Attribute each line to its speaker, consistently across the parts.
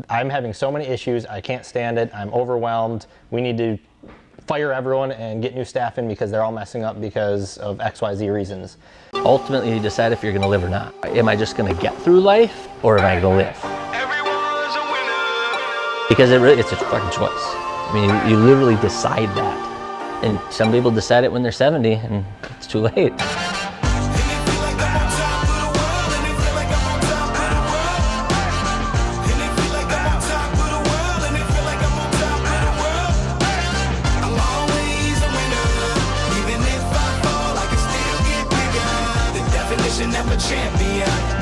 Speaker 1: I'm having so many issues, I can't stand it, I'm overwhelmed, we need to fire everyone and get new staff in because they're all messing up because of XYZ reasons. Ultimately, you decide if you're gonna live or not. Am I just gonna get through life, or am I gonna live? Because it's a fucking choice. I mean, you literally decide that. And some people decide it when they're 70 and it's too late.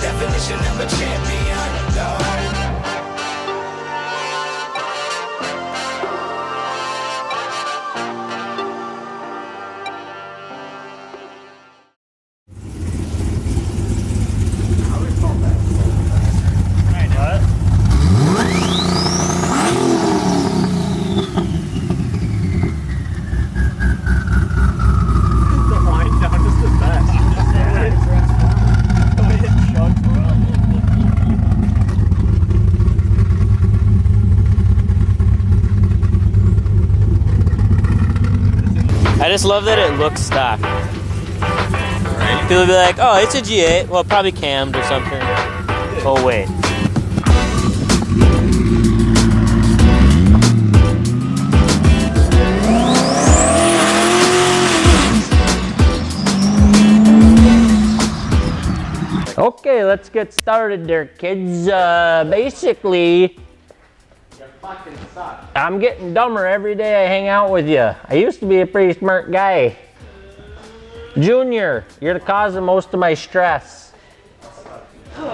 Speaker 2: Definition of a champion, no.
Speaker 3: I just love that it looks stock. People will be like, oh, it's a G8. Well, probably cammed or something. Oh, wait.
Speaker 4: Okay, let's get started there, kids. Basically, I'm getting dumber every day I hang out with you. I used to be a pretty smart guy. Junior, you're the cause of most of my stress.
Speaker 3: You're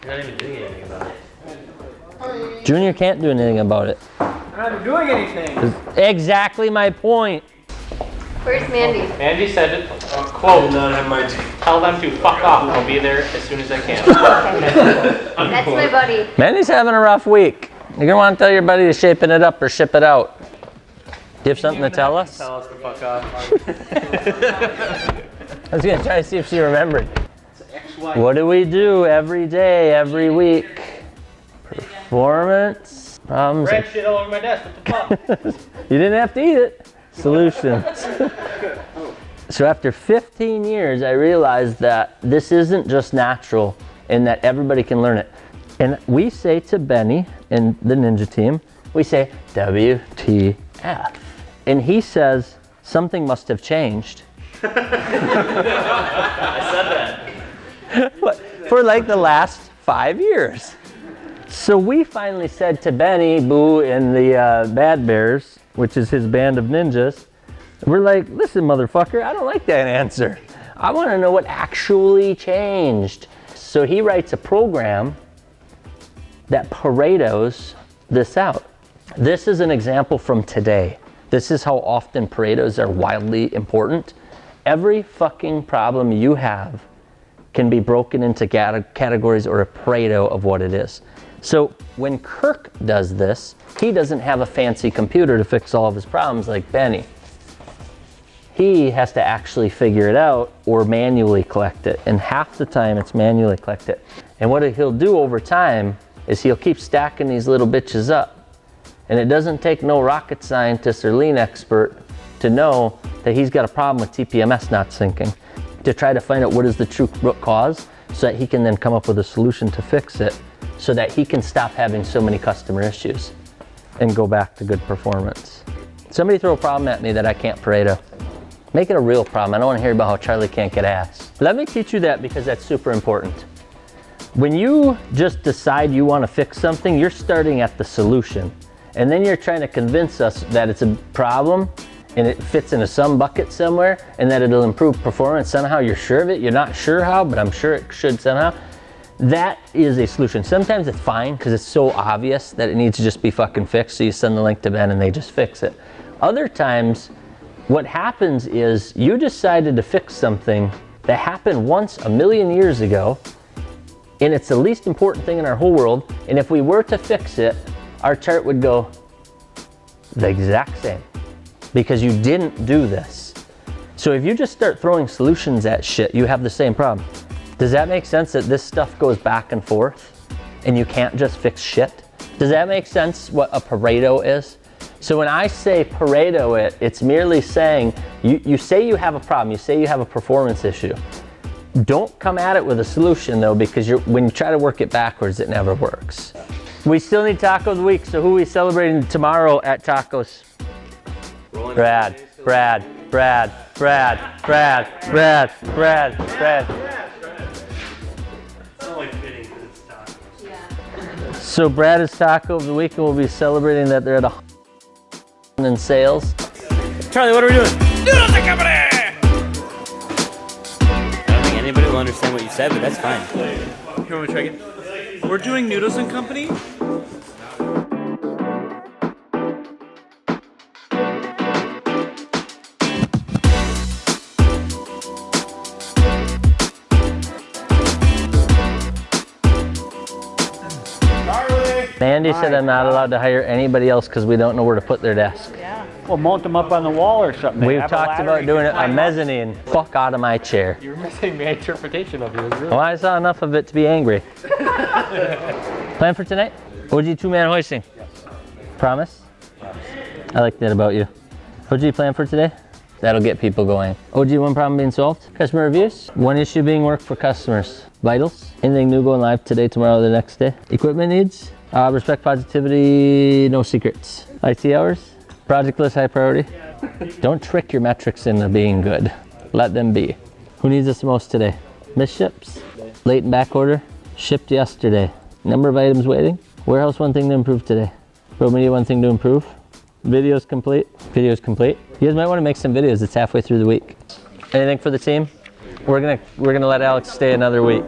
Speaker 3: not even doing anything about it.
Speaker 4: Junior can't do anything about it.
Speaker 5: I'm not doing anything.
Speaker 4: Exactly my point.
Speaker 6: Where's Mandy?
Speaker 3: Mandy said, quote, tell them to fuck off. I'll be there as soon as I can.
Speaker 6: That's my buddy.
Speaker 4: Mandy's having a rough week. You're gonna want to tell your buddy to shaping it up or ship it out. Do you have something to tell us?
Speaker 3: Tell us to fuck off.
Speaker 4: I was gonna try to see if she remembered. What do we do every day, every week? Performance problems.
Speaker 3: Red shit all over my desk. What the fuck?
Speaker 4: You didn't have to eat it. Solutions. So after 15 years, I realized that this isn't just natural and that everybody can learn it. And we say to Benny and the Ninja team, we say, WTF. And he says, something must have changed.
Speaker 3: I said that.
Speaker 4: For like the last 5 years. So we finally said to Benny, Boo, and the Bad Bears, which is his band of ninjas, we're like, listen, motherfucker, I don't like that answer. I want to know what actually changed. So he writes a program that Paretos this out. This is an example from today. This is how often Paretos are wildly important. Every fucking problem you have can be broken into categories or a Pareto of what it is. So when Kirk does this, he doesn't have a fancy computer to fix all of his problems like Benny. He has to actually figure it out or manually collect it. And half the time it's manually collected. And what he'll do over time is he'll keep stacking these little bitches up. And it doesn't take no rocket scientist or lean expert to know that he's got a problem with TPMS not syncing, to try to find out what is the true root cause so that he can then come up with a solution to fix it so that he can stop having so many customer issues and go back to good performance. Somebody throw a problem at me that I can't Pareto. Make it a real problem. I don't want to hear about how Charlie can't get ass. Let me teach you that because that's super important. When you just decide you want to fix something, you're starting at the solution. And then you're trying to convince us that it's a problem and it fits into some bucket somewhere and that it'll improve performance somehow. You're sure of it. You're not sure how, but I'm sure it should somehow. That is a solution. Sometimes it's fine because it's so obvious that it needs to just be fucking fixed. So you send the link to Ben and they just fix it. Other times, what happens is you decided to fix something that happened once a million years ago, and it's the least important thing in our whole world. And if we were to fix it, our chart would go the exact same because you didn't do this. So if you just start throwing solutions at shit, you have the same problem. Does that make sense that this stuff goes back and forth? and you can't just fix shit. Does that make sense what a Pareto is? So when I say Pareto it, it's merely saying, you say you have a problem, you say you have a performance issue. Don't come at it with a solution though, because when you try to work it backwards, it never works. We still need Taco of the Week, so who are we celebrating tomorrow at Tacos? Brad. So Brad is Taco of the Week, and we'll be celebrating that they're at a in sales.
Speaker 3: Charlie, what are we doing? Noodles and Company! I don't think anybody will understand what you said, but that's fine.
Speaker 5: Here, want to try again? We're doing Noodles and Company.
Speaker 4: Mandy said I'm not allowed to hire anybody else because we don't know where to put their desk.
Speaker 7: Yeah. Well, mount them up on the wall or something.
Speaker 4: We've talked about doing it on mezzanine. Fuck out of my chair.
Speaker 5: You were missing my interpretation of it.
Speaker 4: Well, I saw enough of it to be angry. Plan for tonight? OG two-man hoisting? Yes. Promise? Yes. I like that about you. OG plan for today? That'll get people going. OG, one problem being solved. Customer reviews. One issue being work for customers. Vitals. Anything new going live today, tomorrow, the next day. Equipment needs. Respect, positivity, no secrets. IT hours. Project list, high priority. Don't trick your metrics into being good. Let them be. Who needs us the most today? Missed ships. Late and back order. Shipped yesterday. Number of items waiting. Warehouse, one thing to improve today. Road media, one thing to improve. Videos complete. Videos complete. You guys might want to make some videos. It's halfway through the week. Anything for the team? We're gonna let Alex stay another week.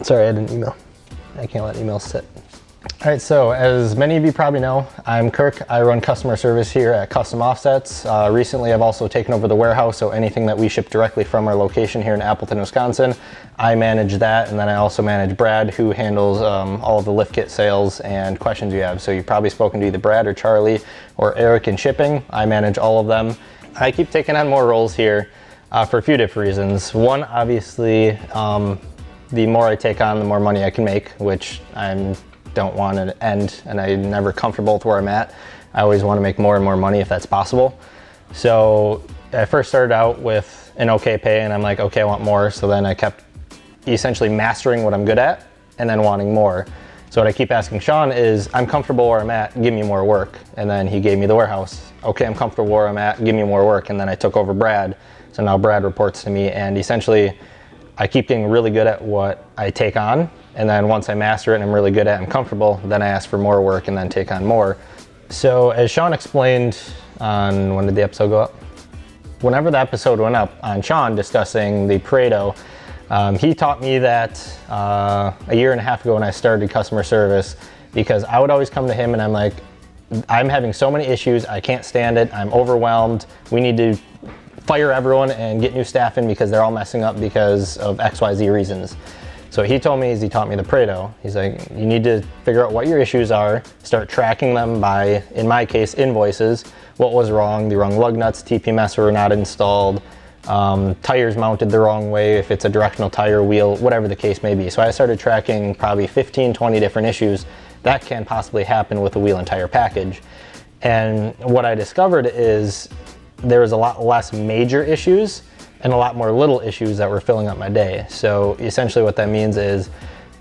Speaker 1: Sorry, I didn't email. I can't let emails sit. All right, so as many of you probably know, I'm Kirk. I run customer service here at Custom Offsets. Recently, I've also taken over the warehouse, so anything that we ship directly from our location here in Appleton, Wisconsin, I manage that, and then I also manage Brad, who handles all of the lift kit sales and questions you have. So you've probably spoken to either Brad or Charlie or Eric in shipping. I manage all of them. I keep taking on more roles here for a few different reasons. One, obviously, the more I take on, the more money I can make, which I don't want to end, and I'm never comfortable with where I'm at. I always want to make more and more money if that's possible. So I first started out with an okay pay, and I'm like, okay, I want more. So then I kept essentially mastering what I'm good at and then wanting more. So what I keep asking Sean is, I'm comfortable where I'm at, give me more work. And then he gave me the warehouse. Okay, I'm comfortable where I'm at, give me more work. And then I took over Brad. So now Brad reports to me, and essentially I keep getting really good at what I take on, and then once I master it and I'm really good at it, I'm comfortable, then I ask for more work and then take on more. So as Sean explained on, when did the episode go up? Whenever the episode went up on Sean discussing the Pareto, he taught me that a year and a half ago when I started customer service, because I would always come to him and I'm like, I'm having so many issues, I can't stand it, I'm overwhelmed, we need to fire everyone and get new staff in because they're all messing up because of XYZ reasons. So what he told me is, he taught me the Pareto. He's like, you need to figure out what your issues are, start tracking them by, in my case, invoices. What was wrong? The wrong lug nuts, TPMS were not installed, tires mounted the wrong way, if it's a directional tire, wheel, whatever the case may be. So I started tracking probably 15, 20 different issues that can possibly happen with a wheel and tire package. And what I discovered is there was a lot less major issues and a lot more little issues that were filling up my day. So essentially what that means is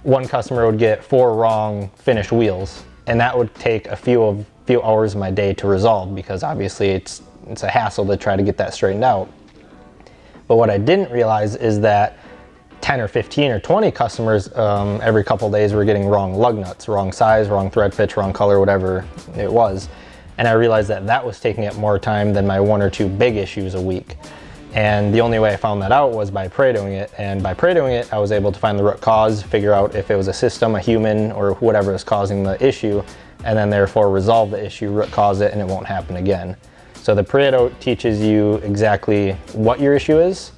Speaker 1: one customer would get 4 wrong finished wheels, and that would take a few hours of my day to resolve, because obviously it's a hassle to try to get that straightened out. But what I didn't realize is that 10 or 15 or 20 customers every couple days were getting wrong lug nuts, wrong size, wrong thread pitch, wrong color, whatever it was. And I realized that that was taking up more time than my 1 or 2 big issues a week. And the only way I found that out was by Paretoing it. And by Paretoing it, I was able to find the root cause, figure out if it was a system, a human, or whatever is causing the issue, and then therefore resolve the issue, root cause it, and it won't happen again. So the Pareto teaches you exactly what your issue is,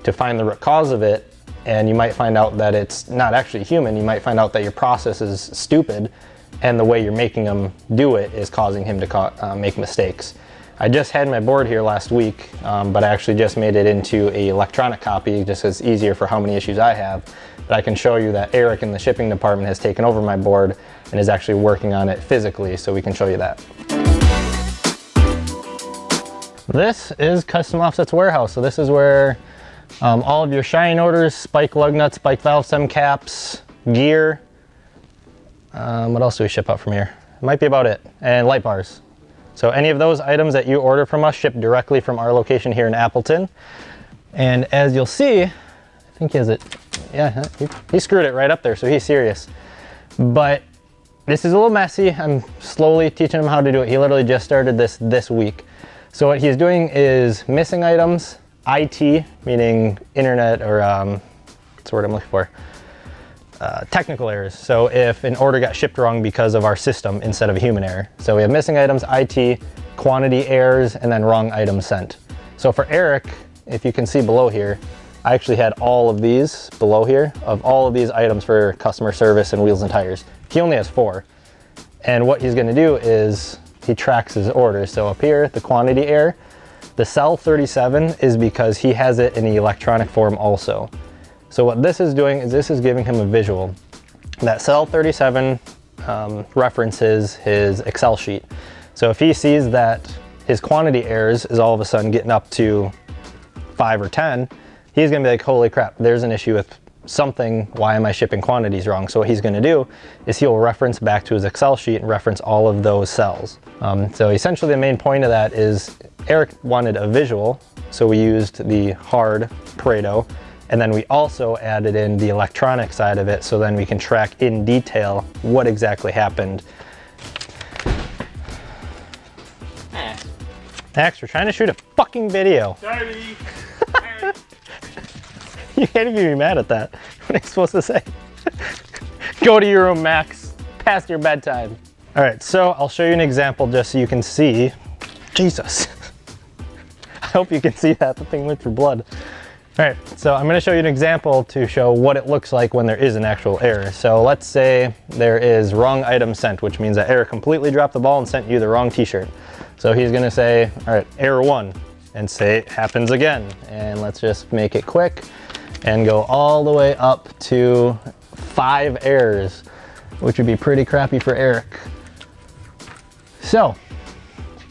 Speaker 1: to find the root cause of it, and you might find out that it's not actually human. You might find out that your process is stupid, and the way you're making him do it is causing him to make mistakes. I just had my board here last week, but I actually just made it into a electronic copy just as easier for how many issues I have. But I can show you that Eric in the shipping department has taken over my board and is actually working on it physically, so we can show you that. This is Custom Offsets Warehouse. So this is where all of your shine orders, spike lug nuts, spike valve stem caps, gear. What else do we ship out from here? It might be about it. And light bars. So any of those items that you order from us ship directly from our location here in Appleton. And as you'll see, I think he has it. Yeah, he screwed it right up there, so he's serious. But this is a little messy. I'm slowly teaching him how to do it. He literally just started this week. So what he's doing is missing items, IT, meaning internet or what's the word I'm looking for? Technical errors. So if an order got shipped wrong because of our system instead of a human error. So we have missing items, IT, quantity errors, and then wrong items sent. So for Eric, if you can see below here, I actually had all of these below here of all of these items for customer service and wheels and tires. He only has 4. And what he's gonna do is he tracks his orders. So up here, the quantity error, the cell 37 is because he has it in the electronic form also. So what this is doing is this is giving him a visual. That cell 37 references his Excel sheet. So if he sees that his quantity errors is all of a sudden getting up to 5 or 10, he's gonna be like, holy crap, there's an issue with something, why am I shipping quantities wrong? So what he's gonna do is he'll reference back to his Excel sheet and reference all of those cells. So essentially the main point of that is Eric wanted a visual, so we used the hard Pareto, and then we also added in the electronic side of it, so then we can track in detail what exactly happened. Max, we're trying to shoot a fucking video.
Speaker 5: Sorry.
Speaker 1: You can't even be mad at that. What am I supposed to say? Go to your room, Max. Past your bedtime. All right, so I'll show you an example just so you can see. Jesus. I hope you can see that. The thing went through blood. All right, so I'm gonna show you an example to show what it looks like when there is an actual error. So let's say there is wrong item sent, which means that Eric completely dropped the ball and sent you the wrong t-shirt. So he's gonna say, all right, error 1, and say it happens again. And let's just make it quick and go all the way up to 5 errors, which would be pretty crappy for Eric. So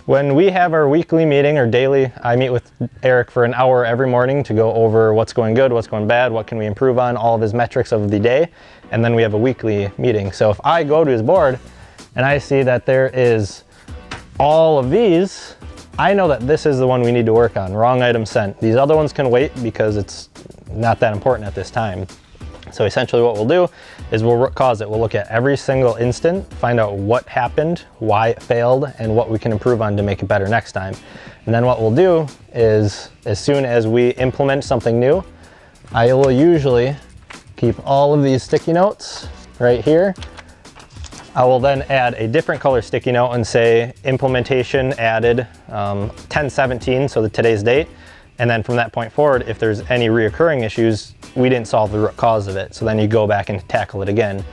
Speaker 1: when we have our weekly meeting or daily, I meet with Eric for an hour every morning to go over what's going good, what's going bad, what can we improve on, all of his metrics of the day, and then we have a weekly meeting. So if I go to his board and I see that there is all of these, I know that this is the one we need to work on, wrong item sent. These other ones can wait because it's not that important at this time. So essentially what we'll do is we'll root cause it. We'll look at every single instant, find out what happened, why it failed, and what we can improve on to make it better next time. And then what we'll do is as soon as we implement something new, I will usually keep all of these sticky notes right here. I will then add a different color sticky note and say implementation added 10/17, so today's date. And then from that point forward, if there's any reoccurring issues, we didn't solve the root cause of it. So then you go back and tackle it again.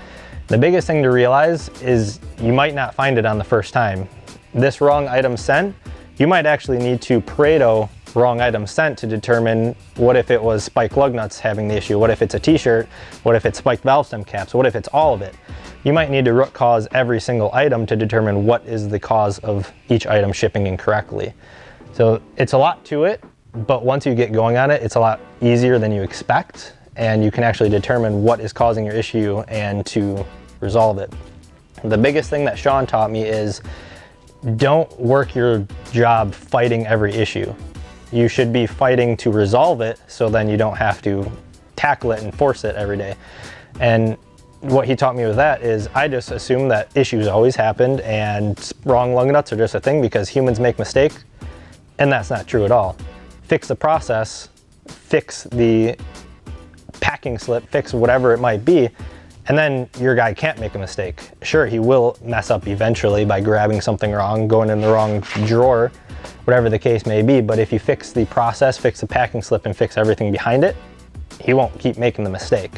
Speaker 1: The biggest thing to realize is you might not find it on the first time. This wrong item sent, you might actually need to Pareto wrong item sent to determine what if it was spike lug nuts having the issue, what if it's a t-shirt, what if it's spiked valve stem caps, what if it's all of it. You might need to root cause every single item to determine what is the cause of each item shipping incorrectly. So it's a lot to it, but once you get going on it, it's a lot easier than you expect, and you can actually determine what is causing your issue and to resolve it. The biggest thing that Sean taught me is don't work your job fighting every issue. You should be fighting to resolve it, so then you don't have to tackle it and force it every day. And what he taught me with that is I just assume that issues always happened and wrong lug nuts are just a thing because humans make mistakes, and that's not true at all. Fix the process, fix the packing slip, fix whatever it might be, and then your guy can't make a mistake. Sure, he will mess up eventually by grabbing something wrong, going in the wrong drawer, whatever the case may be, but if you fix the process, fix the packing slip, and fix everything behind it, he won't keep making the mistake.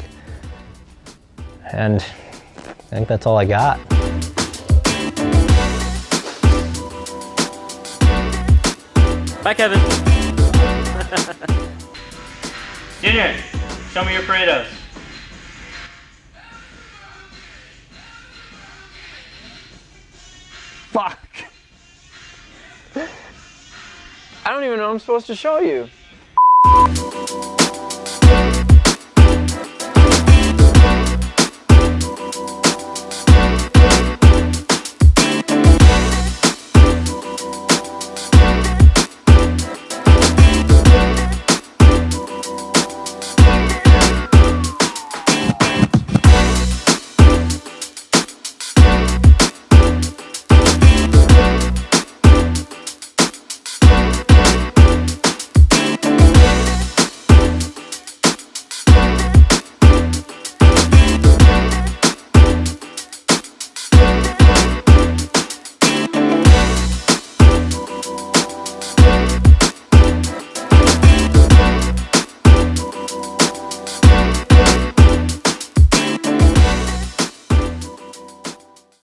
Speaker 1: And I think that's all I got.
Speaker 3: Bye, Kevin. Junior, show me your Paretos.
Speaker 8: Fuck. I don't even know I'm supposed to show you.